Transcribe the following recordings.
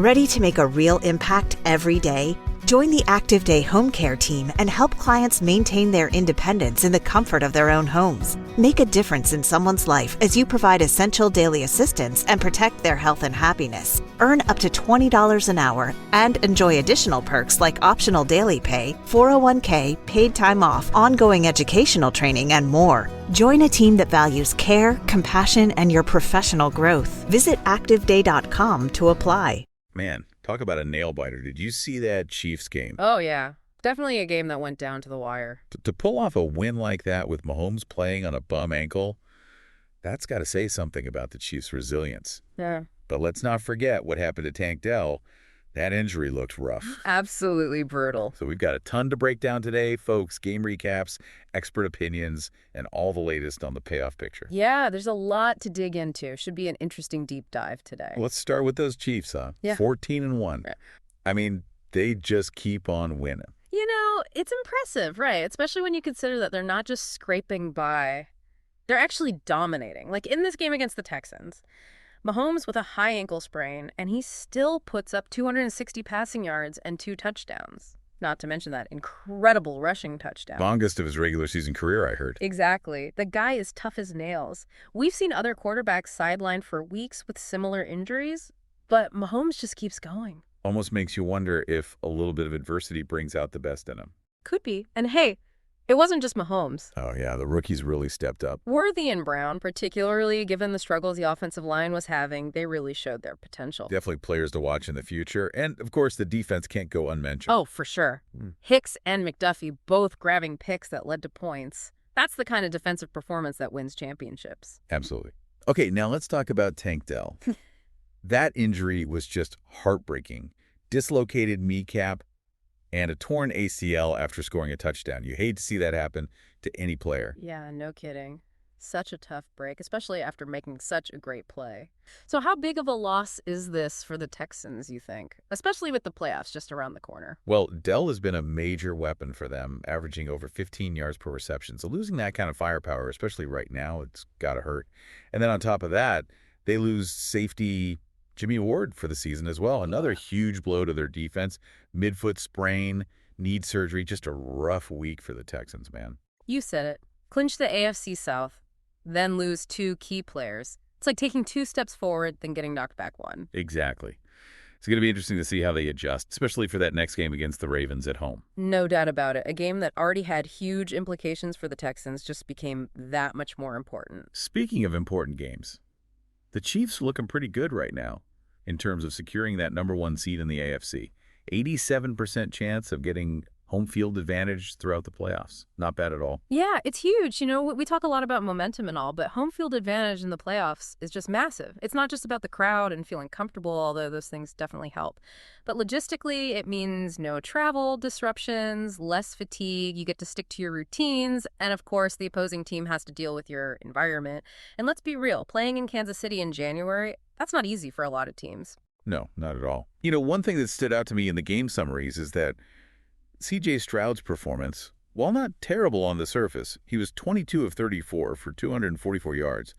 Ready to make a real impact every day? Join the Active Day Home Care team and help clients maintain their independence in the comfort of their own homes. Make a difference in someone's life as you provide essential daily assistance and protect their health and happiness. Earn up to $20 an hour and enjoy additional perks like optional daily pay, 401k, paid time off, ongoing educational training, and more. Join a team that values care, compassion, and your professional growth. Visit activeday.com to apply. Man, talk about a nail biter. Did you see that Chiefs game? Oh, yeah. Definitely a game that went down to the wire. To pull off a win like that with Mahomes playing on a bum ankle, that's got to say something about the Chiefs' resilience. Yeah. But let's not forget what happened to Tank Dell. That injury looked rough. Absolutely brutal. So we've got a ton to break down today, folks. Game recaps, expert opinions, and all the latest on the payoff picture. Yeah, there's a lot to dig into. Should be an interesting deep dive today. Let's start with those Chiefs, huh? Yeah. 14-1. Right. I mean, they just keep on winning. You know, it's impressive, right? Especially when you consider that they're not just scraping by. They're actually dominating. Like in this game against the Texans, Mahomes with a high ankle sprain, and he still puts up 260 passing yards and 2 touchdowns. Not to mention that incredible rushing touchdown. Longest of his regular season career, I heard. Exactly. The guy is tough as nails. We've seen other quarterbacks sidelined for weeks with similar injuries, but Mahomes just keeps going. Almost makes you wonder if a little bit of adversity brings out the best in him. Could be. And hey, it wasn't just Mahomes. Oh, yeah, the rookies really stepped up. Worthy and Brown, particularly given the struggles the offensive line was having, they really showed their potential. Definitely players to watch in the future. And, of course, the defense can't go unmentioned. Oh, for sure. Hicks and McDuffie both grabbing picks that led to points. That's the kind of defensive performance that wins championships. Absolutely. Okay, now let's talk about Tank Dell. That injury was just heartbreaking. Dislocated kneecap and a torn ACL after scoring a touchdown. You hate to see that happen to any player. Yeah, no kidding. Such a tough break, especially after making such a great play. So how big of a loss is this for the Texans, you think? Especially with the playoffs just around the corner. Well, Dell has been a major weapon for them, averaging over 15 yards per reception. So losing that kind of firepower, especially right now, it's got to hurt. And then on top of that, they lose safety Jimmy Ward for the season as well. Another huge blow to their defense. Midfoot sprain, need surgery. Just a rough week for the Texans, man. You said it. Clinch the AFC South, then lose 2 key players. It's like taking 2 steps forward, then getting knocked back 1. Exactly. It's going to be interesting to see how they adjust, especially for that next game against the Ravens at home. No doubt about it. A game that already had huge implications for the Texans just became that much more important. Speaking of important games, the Chiefs are looking pretty good right now in terms of securing that #1 seed in the AFC. 87% chance of getting home field advantage throughout the playoffs. Not bad at all. Yeah, it's huge. You know, we talk a lot about momentum and all, but home field advantage in the playoffs is just massive. It's not just about the crowd and feeling comfortable, although those things definitely help. But logistically, it means no travel disruptions, less fatigue, you get to stick to your routines, and of course, the opposing team has to deal with your environment. And let's be real, playing in Kansas City in January, that's not easy for a lot of teams. No, not at all. You know, one thing that stood out to me in the game summaries is that C.J. Stroud's performance, while not terrible on the surface, he was 22 of 34 for 244 yards,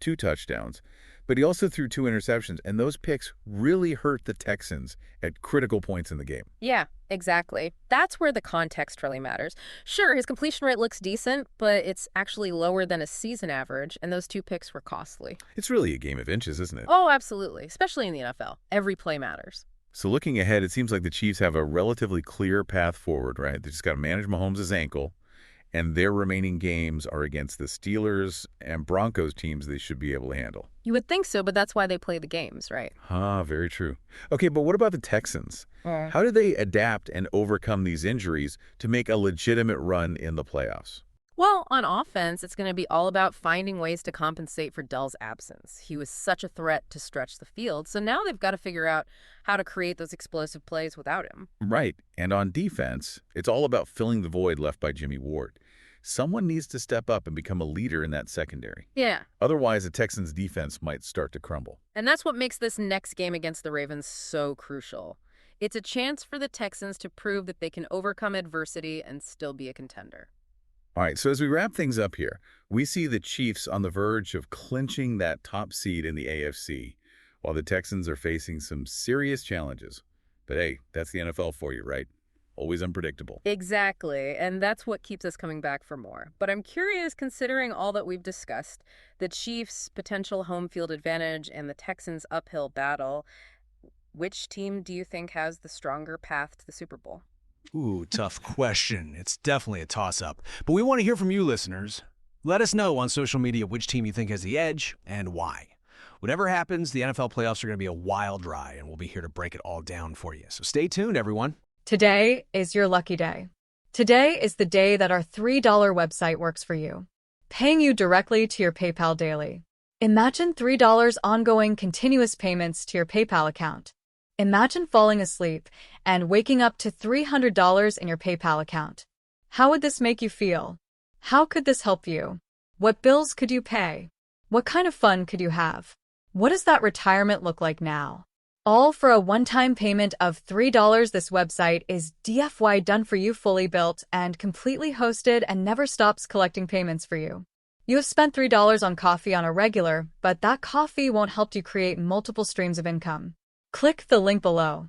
2 touchdowns, but he also threw 2 interceptions, and those picks really hurt the Texans at critical points in the game. Yeah, exactly. That's where the context really matters. Sure, his completion rate looks decent, but it's actually lower than a season average, and those 2 picks were costly. It's really a game of inches, isn't it? Oh, absolutely, especially in the NFL. Every play matters. So looking ahead, it seems like the Chiefs have a relatively clear path forward, right? They just got to manage Mahomes' ankle, and their remaining games are against the Steelers and Broncos teams they should be able to handle. You would think so, but that's why they play the games, right? Very true. Okay, but what about the Texans? How do they adapt and overcome these injuries to make a legitimate run in the playoffs? Well, on offense, it's going to be all about finding ways to compensate for Dell's absence. He was such a threat to stretch the field, so now they've got to figure out how to create those explosive plays without him. Right, and on defense, it's all about filling the void left by Jimmy Ward. Someone needs to step up and become a leader in that secondary. Yeah. Otherwise, the Texans' defense might start to crumble. And that's what makes this next game against the Ravens so crucial. It's a chance for the Texans to prove that they can overcome adversity and still be a contender. All right, so as we wrap things up here, we see the Chiefs on the verge of clinching that top seed in the AFC while the Texans are facing some serious challenges. But hey, that's the NFL for you, right? Always unpredictable. Exactly, and that's what keeps us coming back for more. But I'm curious, considering all that we've discussed, the Chiefs' potential home field advantage and the Texans' uphill battle, which team do you think has the stronger path to the Super Bowl? Ooh, tough question. It's definitely a toss-up. But we want to hear from you, listeners. Let us know on social media which team you think has the edge and why. Whatever happens, the NFL playoffs are going to be a wild ride, and we'll be here to break it all down for you. So stay tuned, everyone. Today is your lucky day. Today is the day that our $3 website works for you, paying you directly to your PayPal daily. Imagine $3 ongoing continuous payments to your PayPal account. Imagine falling asleep and waking up to $300 in your PayPal account. How would this make you feel? How could this help you? What bills could you pay? What kind of fun could you have? What does that retirement look like now? All for a one-time payment of $3. This website is DFY done for you, fully built and completely hosted, and never stops collecting payments for you. You have spent $3 on coffee on a regular, but that coffee won't help you create multiple streams of income. Click the link below.